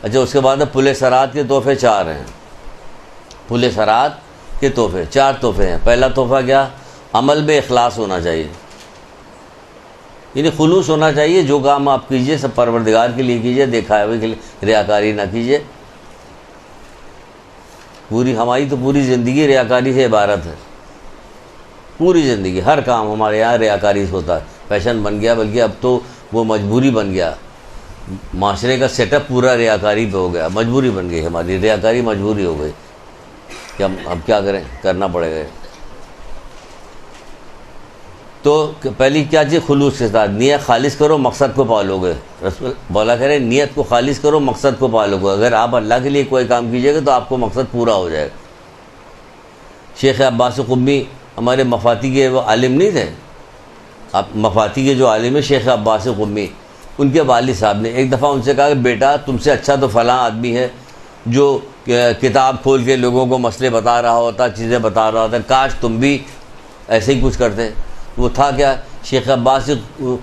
اچھا اس کے بعد پل صراط کے تحفے 4 ہیں. پل صراط کے تحفے 4 تحفے ہیں. پہلا تحفہ کیا؟ عمل میں اخلاص ہونا چاہیے، یعنی خلوص ہونا چاہیے. جو کام آپ کیجئے سب پروردگار کے لیے کیجئے، دکھاوے کے لیے ریاکاری نہ کیجئے. ہماری تو پوری زندگی ریاکاری سے عبارت ہے. پوری زندگی ہر کام ہمارے یہاں ریاکاری سے ہوتا ہے. فیشن بن گیا، بلکہ اب تو وہ مجبوری بن گیا. معاشرے کا سیٹ اپ پورا ریاکاری پہ ہو گیا. مجبوری بن گئی ہماری، ریاکاری مجبوری ہو گئی کہ ہم اب کیا کریں، کرنا پڑے گا. تو پہلی کیا چیز؟ خلوص کے ساتھ نیت خالص کرو، مقصد کو پالو گے. رسول بولا کرے نیت کو خالص کرو، مقصد کو پالو گے. اگر آپ اللہ کے لیے کوئی کام کیجیے گا تو آپ کو مقصد پورا ہو جائے گا. شیخ عباس قمی ہمارے مفاتی کے وہ عالم نہیں تھے؟ آپ مفاتی کے جو عالم ہیں شیخ عباس قمی، ان کے والد صاحب نے ایک دفعہ ان سے کہا کہ بیٹا تم سے اچھا تو فلاں آدمی ہے جو کتاب کھول کے لوگوں کو مسئلے بتا رہا ہوتا، چیزیں بتا رہا ہوتا، کاش تم بھی ایسے ہی کچھ کرتے. وہ تھا کیا؟ شیخ عباس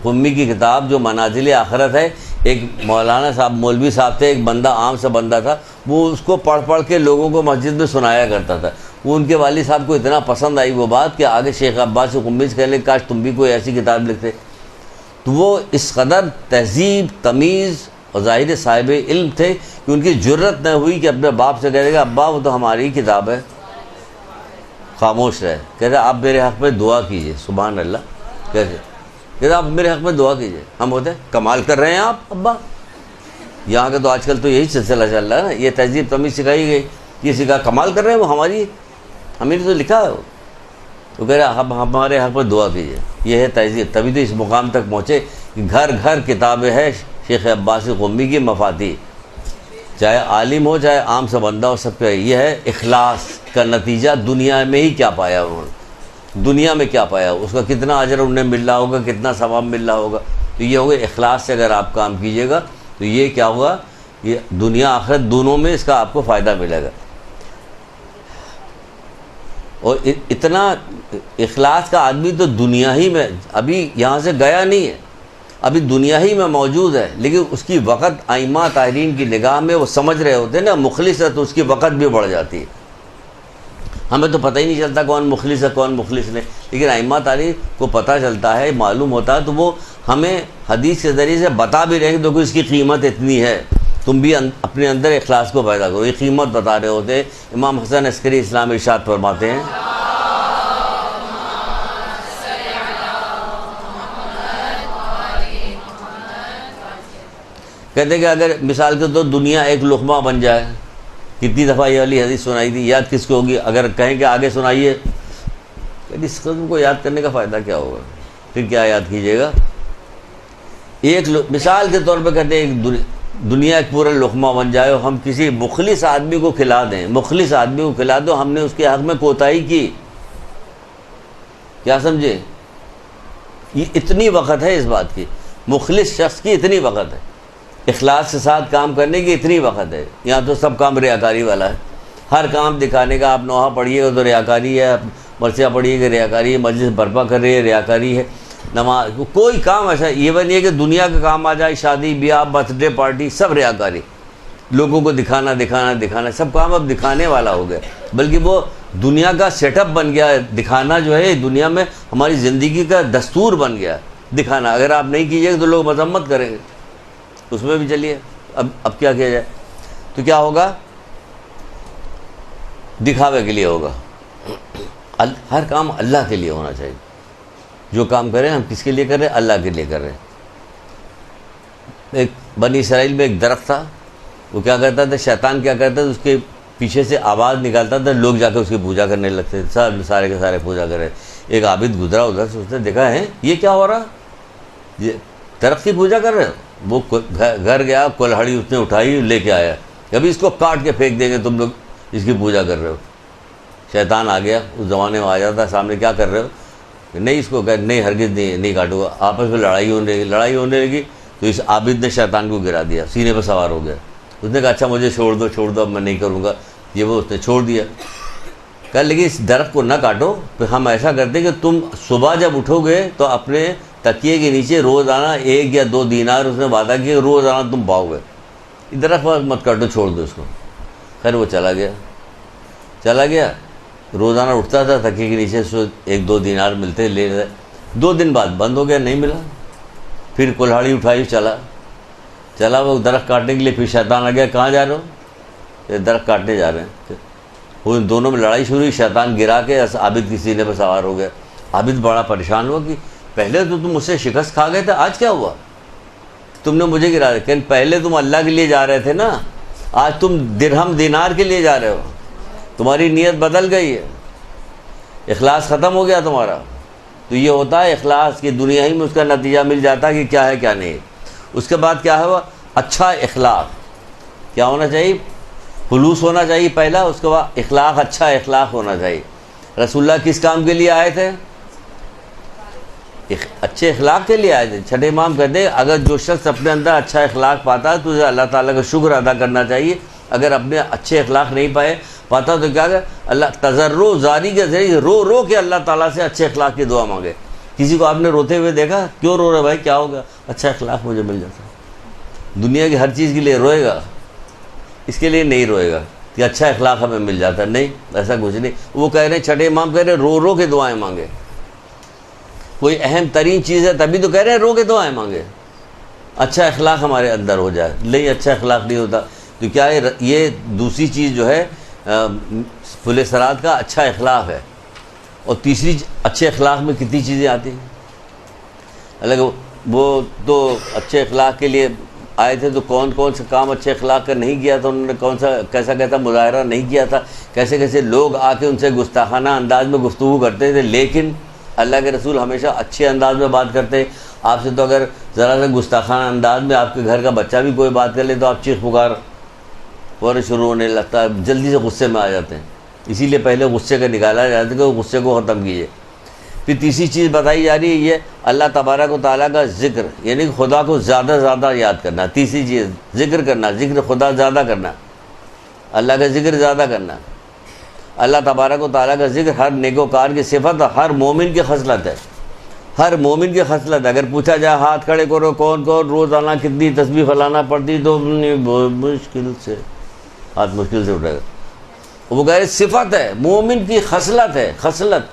قمی کی کتاب جو منازل آخرت ہے. ایک مولانا صاحب مولوی صاحب تھے، ایک بندہ عام سا بندہ تھا، وہ اس کو پڑھ پڑھ کے لوگوں کو مسجد میں سنایا کرتا تھا. وہ ان کے والد صاحب کو اتنا پسند آئی وہ بات کہ آگے شیخ عباس قمی سے کہنے کاش تم بھی کوئی ایسی کتاب لکھتے. تو وہ اس قدر تہذیب، تمیز اور ظاہر صاحب علم تھے کہ ان کی جرت نہ ہوئی کہ اپنے باپ سے کہے گا ابا وہ تو ہماری ہی کتاب ہے. خاموش رہے. کہتے آپ میرے حق میں دعا کیجئے. سبحان اللہ. کہتے آپ میرے حق میں دعا کیجئے. ہم ہوتے ہیں کمال کر رہے ہیں آپ ابا. یہاں کا تو آج کل تو یہی سلسلہ چل رہا ہے نا. یہ تہذیب تمیز سکھائی گئی، یہ سکھا کمال کر رہے ہیں وہ ہماری، ہمیں نے تو لکھا ہے. تو کہہ رہے اب ہمارے حق میں دعا کیجئے. یہ ہے تہذیب. تبھی تو اس مقام تک پہنچے کہ گھر گھر کتابیں ہے شیخ عباس قمی کی مفاتی. چاہے عالم ہو چاہے عام سا بندہ ہو، سب کا یہ ہے اخلاص کا نتیجہ. دنیا میں ہی کیا پایا انہوں نے، دنیا میں کیا پایا، اس کا کتنا اجر انہیں مل رہا ہوگا، کتنا ثواب مل رہا ہوگا. تو یہ ہوگا اخلاص سے اگر آپ کام کیجیے گا تو یہ کیا ہوگا، یہ دنیا آخرت دونوں میں اس کا آپ کو فائدہ ملے گا. اور اتنا اخلاص کا آدمی تو دنیا ہی میں ابھی یہاں سے گیا نہیں ہے، ابھی دنیا ہی میں موجود ہے، لیکن اس کی وقت ائمہ طاہرین کی نگاہ میں وہ سمجھ رہے ہوتے ہیں نا مخلص ہے، تو اس کی وقت بھی بڑھ جاتی ہے. ہمیں تو پتہ ہی نہیں چلتا کون مخلص ہے کون مخلص نہیں، لیکن ائمہ طاہرین کو پتہ چلتا ہے، معلوم ہوتا ہے. تو وہ ہمیں حدیث کے ذریعے سے بتا بھی رہے ہیں کہ دیکھو اس کی قیمت اتنی ہے، تم بھی اپنے اندر اخلاص کو پیدا کرو. یہ قیمت بتا رہے ہوتے ہیں. امام حسن عسکری اسلام ارشاد فرماتے ہیں کہتے ہیں کہ اگر مثال کے طور دنیا ایک لقمہ بن جائے، کتنی دفعہ یہ والی حدیث سنائی تھی، یاد کس کو ہوگی؟ اگر کہیں کہ آگے سنائیے، کہ اس قسم کو یاد کرنے کا فائدہ کیا ہوگا؟ پھر کیا یاد کیجیے گا؟ ایک مثال کے طور پہ کہتے ہیں ایک دنیا ایک پورا لقمہ بن جائے اور ہم کسی مخلص آدمی کو کھلا دیں، مخلص آدمی کو کھلا دو، ہم نے اس کے حق میں کوتاہی کی. کیا سمجھے؟ یہ اتنی وقت ہے اس بات کی، مخلص شخص کی اتنی وقت ہے، اخلاص کے ساتھ کام کرنے کی اتنی وقت ہے. یہاں تو سب کام ریاکاری والا ہے، ہر کام دکھانے کا. آپ نوحہ پڑھیے گا تو ریاکاری ہے، مرثیہ پڑھیے گا ریاکاری ہے، مجلس برپا کر رہی ہے ریاکاری ہے، نماز کوئی کام ایسا ایون یہ کہ دنیا کا کام آ جائے، شادی بیاہ برتھ ڈے پارٹی سب ریاکاری، لوگوں کو دکھانا دکھانا دکھانا، سب کام اب دکھانے والا ہو گیا. بلکہ وہ دنیا کا سیٹ اپ بن گیا ہے. دکھانا جو ہے دنیا میں ہماری زندگی کا دستور بن گیا دکھانا. اگر آپ نہیں کیجیے گا تو لوگ مذمت کریں گے، اس میں بھی چلیے. اب کیا کیا جائے؟ تو کیا ہوگا؟ دکھاوے کے لیے ہوگا. ہر کام اللہ کے لیے ہونا چاہیے. جو کام کریں ہم کس کے لیے کر رہے ہیں؟ اللہ کے لیے کر رہے ہیں. ایک بنی اسرائیل میں ایک درخت تھا، وہ کیا کرتا تھا، شیطان کیا کرتا تھا، اس کے پیچھے سے آواز نکالتا تھا، لوگ جا کے اس کی پوجا کرنے لگتے تھے، سارے کے سارے پوجا کر رہے. ایک عابد گزرا ادھر سے، اس نے دیکھا ہے یہ کیا ہو رہا، یہ درخت کی پوجا کر رہے ہو. وہ گھر گیا، کلہڑی اس نے اٹھائی لے کے آیا، کبھی اس کو کاٹ کے پھینک دیں گے تم لوگ اس کی پوجا کر رہے ہو. شیطان آ گیا، اس زمانے میں آ جاتا سامنے، کیا کر رہے ہو؟ نہیں اس کو کہ نہیں ہرگز نہیں کاٹوں گا. آپس میں لڑائی ہونے لگی تو اس عابد نے شیطان کو گرا دیا، سینے پہ سوار ہو گیا. اس نے کہا اچھا مجھے چھوڑ دو اب میں نہیں کروں گا. یہ وہ اس نے چھوڑ دیا. کہا لیکن اس درخت کو نہ کاٹو، پھر ہم ایسا کرتے کہ تم صبح جب اٹھو گے تو اپنے تکیے کے نیچے روزانہ 1 یا 2 دینار اس نے وعدہ کیا روزانہ تم پاؤ گے. درخت مت کاٹو، چھوڑ دو اس کو. خیر وہ چلا گیا. روزانہ اٹھتا تھا تکیے کے نیچے سے 1-2 دینار ملتے لے رہے. 2 دن بعد بند ہو گیا، نہیں ملا. پھر کلہاڑی اٹھائی چلا وہ درخت کاٹنے کے لیے. پھر شیطان آ گیا، کہاں جا رہے ہو؟ یہ درخت کاٹنے جا رہے ہیں. وہ ان دونوں میں لڑائی شروع ہوئی. شیطان گرا کے عابد کی سینے پر سوار ہو گیا. عابد بڑا پریشان ہوا کہ پہلے تو تم مجھ سے شکست کھا گئے تھے، آج کیا ہوا؟ تم نے مجھے گرا دیا. کہ پہلے تم اللہ کے لیے جا رہے تھے نا، آج تم درہم دینار کے لیے جا رہے ہو. تمہاری نیت بدل گئی ہے، اخلاص ختم ہو گیا تمہارا. تو یہ ہوتا ہے اخلاص کی دنیا ہی میں اس کا نتیجہ مل جاتا ہے کہ کیا ہے کیا نہیں. اس کے بعد کیا ہے وہ اچھا اخلاق. کیا ہونا چاہیے؟ خلوص ہونا چاہیے پہلا. اس کے بعد اخلاق، اچھا اخلاق ہونا چاہیے. رسول اللہ کس کام کے لیے آئے تھے؟ اچھے اخلاق کے لیے آئے تھے. چھٹے امام کہتے ہیں اگر جو شخص اپنے اندر اچھا اخلاق پاتا ہے تو اسے اللہ تعالیٰ کا شکر ادا کرنا چاہیے. اگر اپنے اچھے اخلاق نہیں پاتا تو کیا کہ اللہ تضرع زاری کے ذریعے رو کے اللہ تعالیٰ سے اچھے اخلاق کی دعا مانگے. کسی کو آپ نے روتے ہوئے دیکھا؟ کیوں رو رہے بھائی، کیا ہوگا؟ اچھا اخلاق مجھے مل جاتا. دنیا کی ہر چیز کے لیے روئے گا، اس کے لیے نہیں روئے گا کہ اچھا اخلاق ہمیں مل جاتا ہے. نہیں، ایسا کچھ نہیں. وہ کہہ رہے ہیں چھٹے امام کہہ رہے ہیں رو کے دعائیں مانگے. کوئی اہم ترین چیز ہے تبھی تو کہہ رہے ہیں رو کے دعائیں مانگے. اچھا اخلاق ہمارے اندر ہو جائے. نہیں، اچھا اخلاق نہیں ہوتا تو کیا ہے؟ یہ دوسری چیز جو ہے پل صراط کا اچھا اخلاق ہے. اور تیسری اچھے اخلاق میں کتنی چیزیں آتی ہیں. الگ وہ تو اچھے اخلاق کے لیے آئے تھے تو کون سے کام اچھے اخلاق کا نہیں کیا تھا انہوں نے، کیسا مظاہرہ نہیں کیا تھا، کیسے لوگ آ کے ان سے گستاخانہ انداز میں گفتگو کرتے تھے. لیکن اللہ کے رسول ہمیشہ اچھے انداز میں بات کرتے. آپ سے تو اگر ذرا سا گستاخانہ انداز میں آپ کے گھر کا بچہ بھی کوئی بات کر لے تو آپ چیخ پکار فوراً شروع ہونے لگتا ہے، جلدی سے غصے میں آ جاتے ہیں. اسی لیے پہلے غصے کا نکالا جاتا ہے کہ غصے کو ختم کیجیے. پھر تیسری چیز بتائی جا رہی ہے یہ اللہ تبارک و تعالیٰ کا ذکر، یعنی کہ خدا کو زیادہ یاد کرنا. تیسری چیز ذکر کرنا، ذکر خدا زیادہ کرنا، اللہ کا ذکر زیادہ کرنا. اللہ تبارک و تعالیٰ کا ذکر ہر نیکوکار کی صفت، ہر مومن کی خصلت ہے. ہر مومن کی خصلت. اگر پوچھا جائے ہاتھ کھڑے کرو کون روزانہ کتنی تسبیح فلانا پڑتی، تو بہت مشکل سے ہاتھ مشکل سے اٹھے گا. وہ کہہ رہے صفت ہے، مومن کی خصلت ہے. خصلت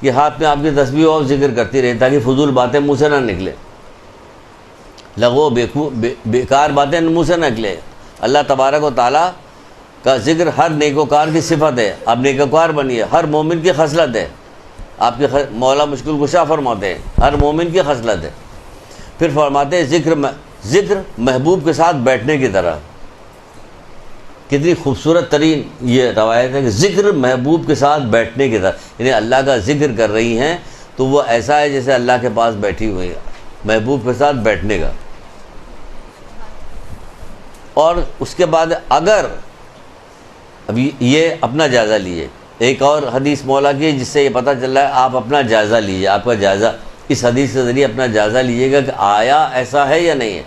کہ ہاتھ میں آپ کی تسبیح اور ذکر کرتی رہے تاکہ فضول باتیں منہ سے نہ نکلے، لغو بیکار باتیں منہ سے نہ نکلے. اللہ تبارک و تعالیٰ کا ذکر ہر نیکوکار کی صفت ہے. آپ نیکوکار بنیے، ہر مومن کی خصلت ہے. آپ کے مولا مشکل کشا فرماتے ہیں ہر مومن کی خصلت ہے. پھر فرماتے ہیں ذکر محبوب کے ساتھ بیٹھنے کی طرح. کتنی خوبصورت ترین یہ روایت ہے کہ ذکر محبوب کے ساتھ بیٹھنے کی طرح، یعنی اللہ کا ذکر کر رہی ہیں تو وہ ایسا ہے جیسے اللہ کے پاس بیٹھی ہوئی ہے، محبوب کے ساتھ بیٹھنے کا. اور اس کے بعد اگر ابھی یہ اپنا جائزہ لیجیے. ایک اور حدیث مولا کی جس سے یہ پتہ چل رہا ہے آپ اپنا جائزہ لیجیے. آپ کا جائزہ اس حدیث کے ذریعے اپنا جائزہ لیجیے گا کہ آیا ایسا ہے یا نہیں ہے.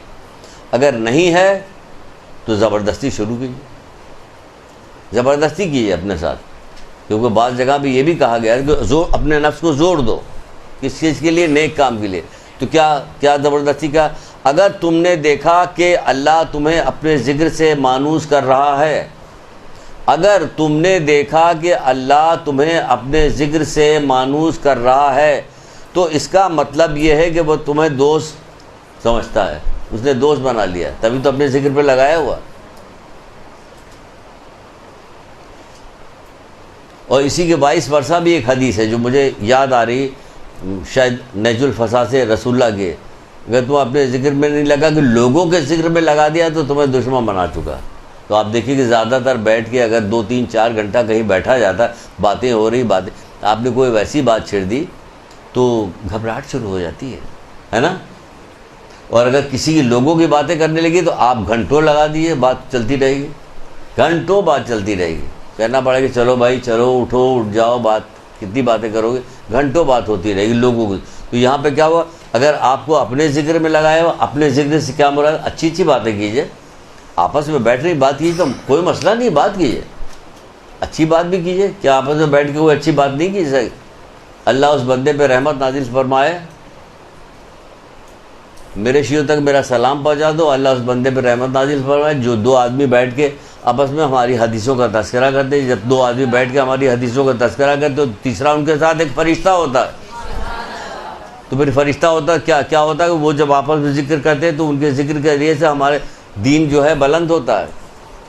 اگر نہیں ہے تو زبردستی شروع کیجیے، زبردستی کیجیے اپنے ساتھ. کیونکہ بعض جگہ بھی یہ بھی کہا گیا ہے کہ اپنے نفس کو زور دو کس چیز کے لیے؟ نیک کام کے لیے. تو کیا زبردستی کا؟ اگر تم نے دیکھا کہ اللہ تمہیں اپنے ذکر سے مانوس کر رہا ہے، اگر تم نے دیکھا کہ اللہ تمہیں اپنے ذکر سے مانوس کر رہا ہے تو اس کا مطلب یہ ہے کہ وہ تمہیں دوست سمجھتا ہے، اس نے دوست بنا لیا، تبھی تو اپنے ذکر پہ لگایا ہوا. اور اسی کے باعث ورثہ بھی ایک حدیث ہے جو مجھے یاد آ رہی، شاید نہج الفصاح سے رسول اللہ کے، اگر تم اپنے ذکر میں نہیں لگا کہ لوگوں کے ذکر میں لگا دیا تو تمہیں دشمن بنا چکا. تو آپ دیکھیے کہ زیادہ تر بیٹھ کے اگر 2-3-4 گھنٹہ کہیں بیٹھا جاتا، باتیں ہو رہی، آپ نے کوئی ویسی بات چھیڑ دی تو گھبراہٹ شروع ہو جاتی ہے نا. اور اگر کسی کی لوگوں کی باتیں کرنے لگی تو آپ گھنٹوں لگا دیے، بات چلتی رہے گی، گھنٹوں بات چلتی رہے گی. کہنا پڑے گا چلو بھائی چلو اٹھو اٹھ جاؤ، بات کتنی باتیں کرو گے، گھنٹوں بات ہوتی رہے گی لوگوں کی. تو یہاں پہ کیا ہوا؟ اگر آپ کو اپنے ذکر میں لگایا ہوا، اپنے ذکر سے کیا مراد؟ اچھی باتیں کیجیے، آپس میں بیٹھ رہی بات کیجیے تو کوئی مسئلہ نہیں، بات کیجیے، اچھی بات بھی کیجیے. کیا آپس میں بیٹھ کے کوئی اچھی بات نہیں کی؟ اللہ اس بندے پہ رحمت نازل فرمائے میرے شیعوں تک میرا سلام پہنچا دو، اللہ اس بندے پہ رحمت نازل فرمائے جو دو آدمی بیٹھ کے آپس میں ہماری حدیثوں کا تذکرہ کرتے ہیں۔ جب دو آدمی بیٹھ کے ہماری حدیثوں کا تذکرہ کرتے تو تیسرا ان کے ساتھ ایک فرشتہ ہوتا ہے۔ تو پھر فرشتہ ہوتا کیا ہوتا ہے کہ وہ جب آپس میں ذکر کرتے ہیں تو ان کے ذکر کے ذریعے سے ہمارے دین جو ہے بلند ہوتا ہے،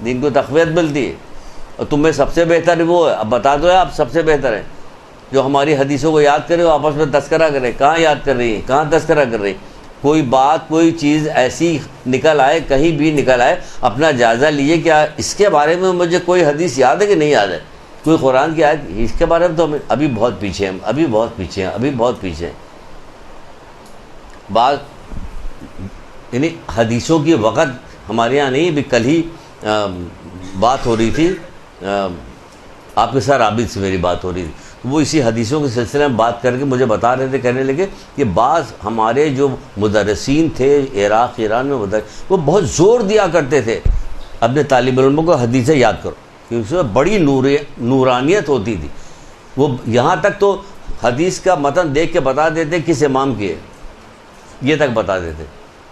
دین کو تقویت ملتی ہے۔ اور تم میں سب سے بہتر وہ ہے، اب بتا دو آپ سب سے بہتر ہے جو ہماری حدیثوں کو یاد کرے، وہ آپس میں تذکرہ کرے۔ کہاں یاد کر رہی ہے، کہاں تذکرہ کر رہی ہے؟ کوئی بات کوئی چیز ایسی نکل آئے، کہیں بھی نکل آئے، اپنا جائزہ لیجیے کیا اس کے بارے میں مجھے کوئی حدیث یاد ہے کہ نہیں یاد ہے، کوئی قرآن کی آیت اس کے بارے میں تو ہم ابھی بہت پیچھے ہیں، ابھی بہت پیچھے ہیں، ابھی بہت پیچھے ہیں۔ بعض یعنی حدیثوں کی وقت ہمارے یہاں نہیں، ابھی کل ہی بات ہو رہی تھی، آپ کے ساتھ عابد سے میری بات ہو رہی تھی، وہ اسی حدیثوں کے سلسلے میں بات کر کے مجھے بتا رہے تھے، کہنے لگے کہ بعض ہمارے جو مدرسین تھے عراق ایران میں وہ بہت زور دیا کرتے تھے اپنے طالب علموں کو حدیثیں یاد کرو، کہ اس میں بڑی نورانیت ہوتی تھی۔ وہ یہاں تک تو حدیث کا متن دیکھ کے بتا دیتے کس امام کی ہے، یہ تک بتا دیتے،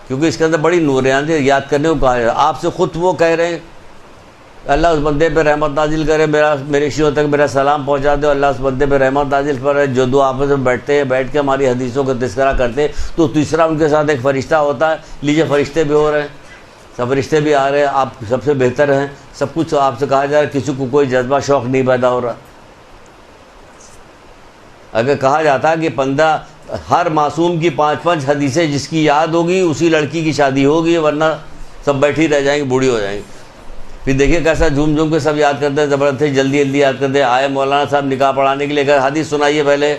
کیونکہ اس کے اندر بڑی نورانیت یاد کرنے کو کہا جاتا ہے۔ آپ سے خود وہ کہہ رہے ہیں اللہ اس بندے پہ رحمت نازل کرے، میرے شیعوں تک میرا سلام پہنچا دے، اللہ اس بندے پہ رحمت نازل کرے، جو دو آپس میں بیٹھتے ہیں، بیٹھ کے ہماری حدیثوں کا تذکرہ کرتے ہیں، تو تیسرا ان کے ساتھ ایک فرشتہ ہوتا ہے۔ لیجیے فرشتے بھی ہو رہے ہیں، سب فرشتے بھی آ رہے ہیں، آپ سب سے بہتر ہیں، سب کچھ آپ سے کہا جا رہا ہے، کسی کو کوئی جذبہ شوق نہیں پیدا ہو رہا۔ اگر کہا جاتا ہے کہ بندہ ہر معصوم کی 5 حدیثیں جس کی یاد ہوگی اسی لڑکی کی شادی ہوگی، ورنہ سب بیٹھی رہ جائیں گی، بوڑھی ہو جائیں گی۔ پھر دیکھیے کیسا جھوم جھوم کے سب یاد کرتے ہیں، زبردستی جلدی جلدی یاد کرتے ہیں۔ آئے مولانا صاحب نکاح پڑھانے کے لیے، اگر حدیث سنائیے پہلے،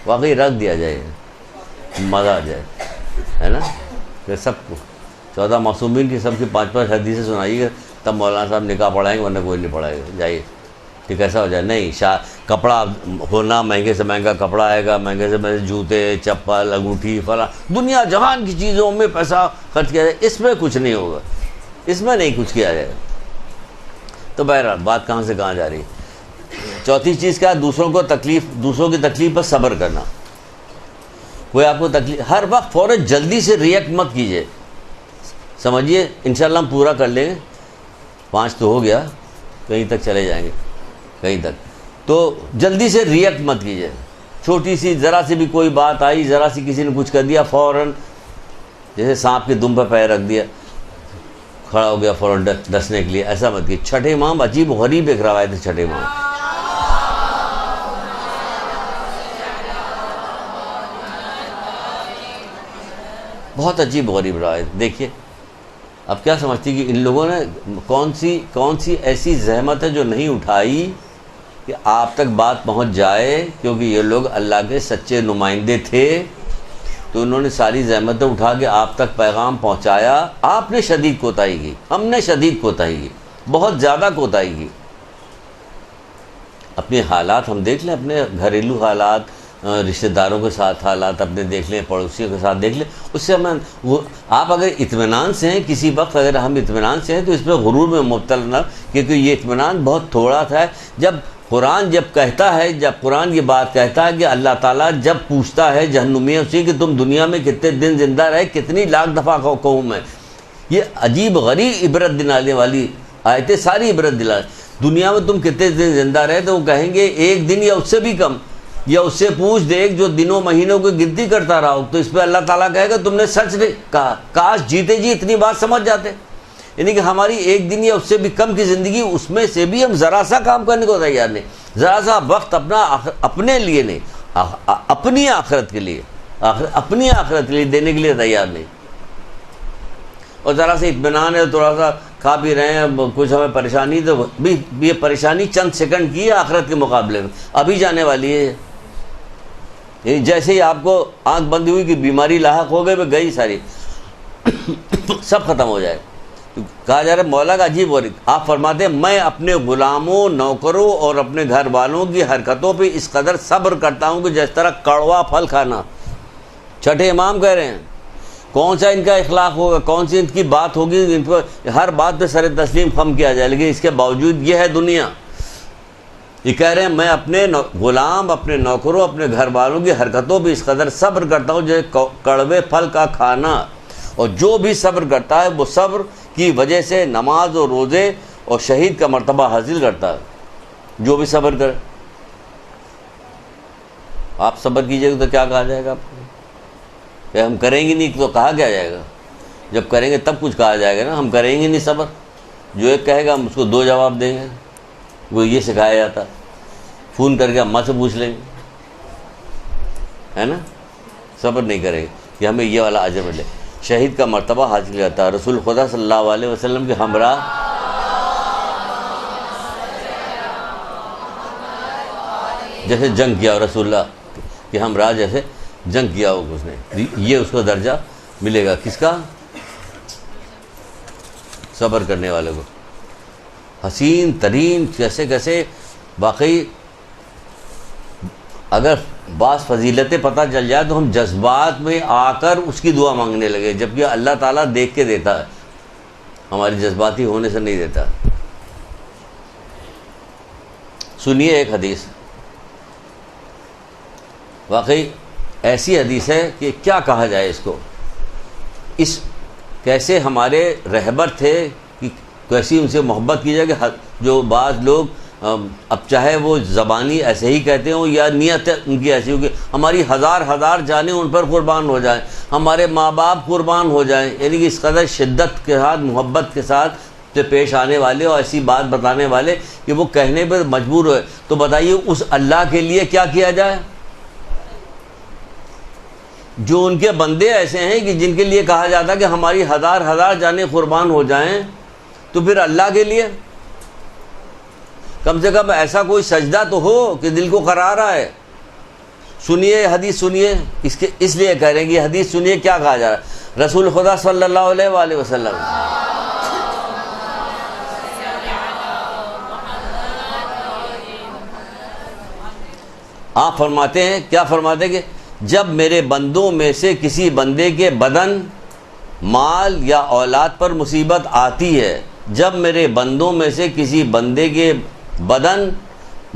واقعی رکھ دیا جائے، مزہ آ جائے، ہے نا؟ کہ سب کو 14 معصومین کی سب کی 5 حدیثیں سنائیے گا، تب مولانا صاحب نکاح پڑھائیں گے، ورنہ کوئی نہیں پڑھائے گا۔ جائیے ٹھیک ایسا ہو جائے۔ نہیں کپڑا ہونا، مہنگے سے مہنگا کپڑا آئے گا، مہنگے سے مہنگے جوتے چپل انگوٹھی فلاں دنیا جہان کی چیزوں میں پیسہ خرچ کیا جائے، اس میں کچھ نہیں ہوگا، اس میں نہیں کچھ کیا جائے گا۔ تو بہرحال بات کہاں سے کہاں جا رہی ہے۔ چوتھی چیز کیا ہے؟ دوسروں کی تکلیف پر صبر کرنا۔ کوئی آپ کو تکلیف، ہر وقت فوراً جلدی سے ریئیکٹ مت کیجیے، سمجھیے انشاءاللہ ہم پورا کر لیں گے، 5 تو ہو گیا، کہیں تک چلے جائیں گے، کہیں تک۔ تو جلدی سے ریئیکٹ مت کیجیے، چھوٹی سی ذرا سی بھی کوئی بات آئی، ذرا سی کسی نے کچھ کر دیا، فوراً جیسے سانپ کے دم پہ پیر رکھ دیا، کھڑا ہو گیا فوراً ڈسنے کے لیے، ایسا مت کیجیے۔ چھٹے امام عجیب و غریب ایک روایت ہے، چھٹے امام بہت عجیب و غریب روایت۔ دیکھیے اب کیا سمجھتی کہ ان لوگوں نے کون سی ایسی زحمت ہے جو نہیں اٹھائی کہ آپ تک بات پہنچ جائے، کیونکہ یہ لوگ اللہ کے سچے نمائندے تھے، تو انہوں نے ساری زحمتیں اٹھا کے آپ تک پیغام پہنچایا۔ آپ نے شدید کوتاہی کی، ہم نے شدید کوتاہی کی، بہت زیادہ کوتاہی کی۔ اپنے حالات ہم دیکھ لیں، اپنے گھریلو حالات، رشتہ داروں کے ساتھ حالات اپنے دیکھ لیں، پڑوسیوں کے ساتھ دیکھ لیں، اس سے ہمیں آپ اگر اطمینان سے ہیں، کسی وقت اگر ہم اطمینان سے ہیں تو اس میں غرور میں مبتلا نہ، کیونکہ یہ اطمینان بہت تھوڑا تھا۔ جب قرآن کہتا ہے، جب قرآن یہ بات کہتا ہے کہ اللہ تعالیٰ جب پوچھتا ہے جہنمیوں سے کہ تم دنیا میں کتنے دن زندہ رہے، کتنی لاکھ دفعہ کہوں میں، یہ عجیب غریب عبرت دلانے والی آیتیں، ساری عبرت دلا۔ دنیا میں تم کتنے دن زندہ رہے، تو وہ کہیں گے 1 دن یا اس سے بھی کم، یا اس سے پوچھ دیکھ جو دنوں مہینوں کی گنتی کرتا رہا ہو۔ تو اس پہ اللہ تعالیٰ کہے گا تم نے سچ نہیں کہا، کاش جیتے جی اتنی بات سمجھ جاتے۔ یعنی کہ ہماری 1 دن یا اس سے بھی کم کی زندگی، اس میں سے بھی ہم ذرا سا کام کرنے کو تیار نہیں، ذرا سا وقت اپنے لیے نہیں، اپنی آخرت کے لیے، اپنی آخرت کے لیے دینے کے لیے تیار نہیں۔ اور ذرا سا اطمینان ہے، تھوڑا سا کھا پی رہے ہیں، کچھ ہمیں پریشانی، تو بھی یہ پریشانی چند سیکنڈ کی ہے آخرت کے مقابلے میں، ابھی جانے والی ہے۔ جیسے ہی آپ کو آنکھ بند ہوئی کہ بیماری لاحق ہو گئے، گئی ساری، سب ختم ہو جائے۔ کہا جا رہا ہے مولا کا عجیب غریب، آپ فرماتے ہیں میں اپنے غلاموں، نوکروں اور اپنے گھر والوں کی حرکتوں پہ اس قدر صبر کرتا ہوں کہ جس طرح کڑوا پھل کھانا۔ چھٹے امام کہہ رہے ہیں کون سا ان کا اخلاق ہوگا، کون سی ان کی بات ہوگی، ان پر ہر بات پہ سر تسلیم خم کیا جائے، لیکن اس کے باوجود یہ ہے دنیا، یہ کہہ رہے ہیں میں اپنے غلام، اپنے نوکروں، اپنے گھر والوں کی حرکتوں بھی اس قدر صبر کرتا ہوں جو کڑوے پھل کا کھانا، اور جو بھی صبر کرتا ہے وہ صبر کی وجہ سے نماز اور روزے اور شہید کا مرتبہ حاصل کرتا ہے. جو بھی صبر کرے. آپ صبر کیجئے گا تو کیا کہا جائے گا آپ کو؟ کہ ہم کریں گے نہیں تو کہا کیا جائے گا؟ جب کریں گے تب کچھ کہا جائے گا نا. ہم کریں گے نہیں صبر، جو ایک کہے گا ہم اس کو دو جواب دیں گے. وہ یہ سکھایا جاتا، فون کر کے اماں سے پوچھ لیں گے، ہے نا. صبر نہیں کرے گا کہ ہمیں یہ والا اجر ملے. شہید کا مرتبہ حاصل کرتا ہے. رسول خدا صلی اللہ علیہ وسلم کے ہمراہ جیسے جنگ کیا ہو، رسول اللہ کے ہمراہ جیسے جنگ کیا ہو اس نے، یہ اس کو درجہ ملے گا. کس کا؟ صبر کرنے والے کو. حسین ترین کیسے کیسے واقعی اگر بعض فضیلتیں پتہ چل جائے تو ہم جذبات میں آ کر اس کی دعا مانگنے لگے، جبکہ اللہ تعالیٰ دیکھ کے دیتا ہے، ہماری جذباتی ہونے سے نہیں دیتا. سنیے ایک حدیث، واقعی ایسی حدیث ہے کہ کیا کہا جائے اس کو. اس کیسے ہمارے رہبر تھے کہ کیسی ان سے محبت کی جائے کہ جو بعض لوگ اب چاہے وہ زبانی ایسے ہی کہتے ہوں یا نیت ان کی ایسی ہو کہ ہماری ہزار جانیں ان پر قربان ہو جائیں، ہمارے ماں باپ قربان ہو جائیں، یعنی کہ اس قدر شدت کے ساتھ محبت کے ساتھ سے پیش آنے والے اور ایسی بات بتانے والے کہ وہ کہنے پر مجبور ہوئے. تو بتائیے اس اللہ کے لیے کیا کیا جائے جو ان کے بندے ایسے ہیں کہ جن کے لیے کہا جاتا ہے کہ ہماری ہزار جانیں قربان ہو جائیں. تو پھر اللہ کے لیے کم سے کم ایسا کوئی سجدہ تو ہو کہ دل کو قرار آئے. سنیے حدیث، سنیے اس لیے کہہ رہے ہیں کہ حدیث سنیے کیا کہا جا رہا ہے. رسول خدا صلی اللہ علیہ وآلہ وسلم آپ فرماتے ہیں، کیا فرماتے ہیں کہ جب میرے بندوں میں سے کسی بندے کے بدن، مال یا اولاد پر مصیبت آتی ہے، جب میرے بندوں میں سے کسی بندے کے بدن،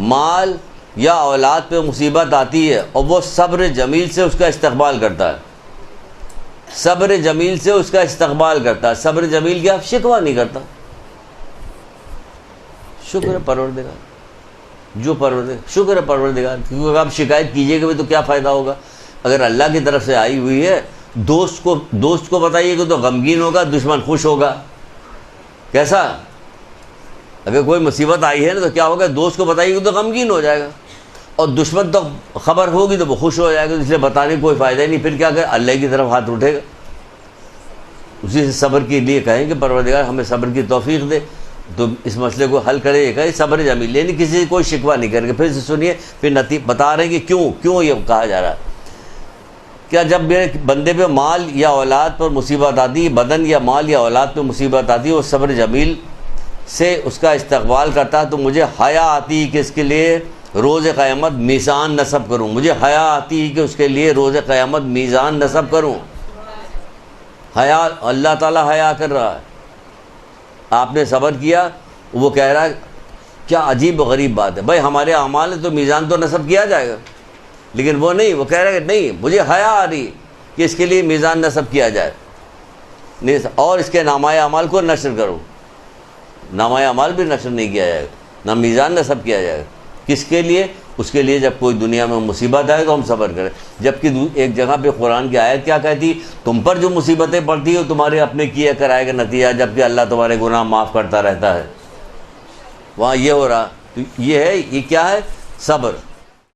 مال یا اولاد پہ مصیبت آتی ہے اور وہ صبر جمیل سے اس کا استقبال کرتا ہے، صبر جمیل سے اس کا استقبال کرتا ہے. صبر جمیل کیا؟ شکوہ نہیں کرتا. شکر ہے پروردگار، جو پروردگار، شکر ہے پروردگار. کیونکہ اگر آپ شکایت کیجیے گا تو کیا فائدہ ہوگا؟ اگر اللہ کی طرف سے آئی ہوئی ہے، دوست کو بتائیے گا تو غمگین ہوگا، دشمن خوش ہوگا. کیسا؟ اگر کوئی مصیبت آئی ہے نا تو کیا ہوگا؟ دوست کو بتائیے گا تو غمگین ہو جائے گا، اور دشمن تو خبر ہوگی تو وہ خوش ہو جائے گا. اس لیے بتانے کی کوئی فائدہ ہی نہیں. پھر کیا کرے؟ اللہ کی طرف ہاتھ اٹھے گا. اسی سے صبر کے لیے کہیں کہ پروردگار ہمیں صبر کی توفیق دے، تو اس مسئلے کو حل کرے. یہ کہے صبر جمیل، یعنی کسی سے کوئی شکوہ نہیں کرے گا. پھر سے سنیے، پھر بتا رہے ہیں کہ کیوں یہ کہا جا رہا ہے. کیا جب میرے بندے پہ مال یا اولاد پر مصیبت آتی ہے، بدن یا مال یا اولاد پہ مصیبت آتی ہے، وہ صبر جمیل سے اس کا استقبال کرتا ہے، تو مجھے حیا آتی ہے کہ اس کے لیے روز قیامت میزان نصب کروں. مجھے حیا آتی ہے کہ اس کے لیے روز قیامت میزان نصب کروں. حیا، اللہ تعالیٰ حیا کر رہا ہے. آپ نے صبر کیا، وہ کہہ رہا ہے کیا عجیب و غریب بات ہے. بھائی ہمارے اعمال ہے تو میزان تو نصب کیا جائے گا، لیکن وہ نہیں. وہ کہہ رہا ہے کہ نہیں، مجھے حیا آ رہی کہ اس کے لیے میزان نصب کیا جائے، اور اس کے نامہ اعمال کو نشر کرو. نامہ اعمال بھی نشر نہیں کیا جائے گا، نہ میزان نصب کیا جائے گا. کس کے لیے؟ اس کے لیے جب کوئی دنیا میں مصیبت آئے تو ہم صبر کریں. جبکہ ایک جگہ پہ قرآن کی آیت کیا کہتی؟ تم پر جو مصیبتیں پڑتی ہیں تمہارے اپنے کیے کرائے کا نتیجہ، جبکہ اللہ تمہارے گناہ معاف کرتا رہتا ہے. وہاں یہ ہو رہا، تو یہ ہے، یہ کیا ہے؟ صبر.